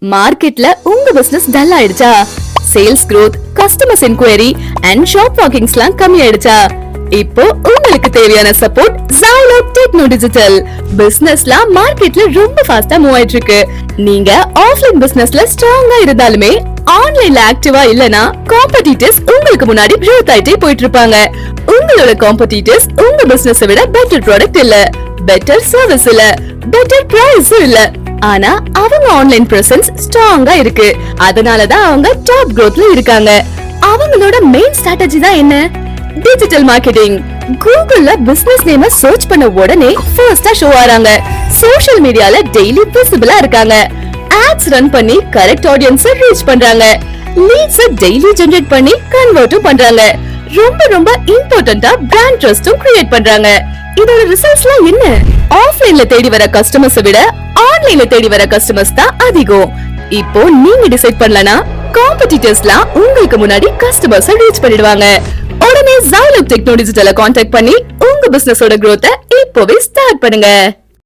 மார்க்கெட்ல உங்க business dull ஆயிடுச்சா? Sales growth, customers enquiry and shop வாக்கிங்ஸ்லாம் கம்மி ஆயிடுச்சா? இப்போ உங்களுக்கு தேவையான சப்போர்ட் Zylog Techno Digital. பிசினஸ்லாம் மார்க்கெட்ல ரொம்ப ஃபாஸ்டா மூவ் ஆயிட்டு இருக்கு. நீங்க ஆஃப்லைன் பிசினஸ்ல ஸ்ட்ராங்கா இருந்தாலுமே ஆன்லைன்ல ஆக்டிவா இல்லனா காம்படிட்டர்ஸ் உங்களுக்கு முன்னாடி growth ஆயிட்டே போயிட்டு இருப்பாங்க. உங்களோட காம்படிட்டர்ஸ் உங்க பிசினஸ் விட பெட்டர் ப்ராடக்ட் இல்ல, பெட்டர் சர்வீஸ் இல்ல, பெட்டர் பிரைஸ் இல்ல, ஆனா அவங்க ஆன்லைன் பிரசன்ஸ் ஸ்ட்ராங்கா இருக்கு. அதனாலதான் அவங்க டாப் growthல இருக்காங்க. அவங்களோட மெயின் ஸ்ட்ராட்டஜி தான் என்ன? Digital marketing. கூகுள்ல பிசினஸ் நேம சர்ச் பண்ண உடனே ஃபர்ஸ்டா ஷோ ஆறாங்க. சோஷியல் மீடியால டெய்லி விசிபிளா இருக்காங்க. ஆட்ஸ் ரன் பண்ணி கரெக்ட் ஆடியன்ஸை ரீச் பண்றாங்க. லீட்ஸ் டெய்லி ஜெனரேட் பண்ணி கன்வர்ட்டும் பண்றாங்க. ரொம்ப ரொம்ப இம்பார்ட்டன்ட்டா பிராண்ட் ட்ரஸ்டும் கிரியேட் பண்றாங்க. இதோட ரிசல்ட்ஸ்லாம் என்ன? ஆஃப்லைன்ல தேடி வர கஸ்டமர்ஸ் விட ஆன்லைன்ல தேடி வர கஸ்டமர்ஸ் தான் அதிகம். இப்போ நீங்க டிசைட் பண்ணலனா காம்படிட்டர்ஸ்லாம் உங்களுக்கு முன்னாடி கஸ்டமர்ஸை ரீச் பண்ணிடுவாங்க. உடனே Zylog Techno Digital கான்டாக்ட் பண்ணி உங்க பிசினஸோட growth-ஐ இப்போவே ஸ்டார்ட் பண்ணுங்க.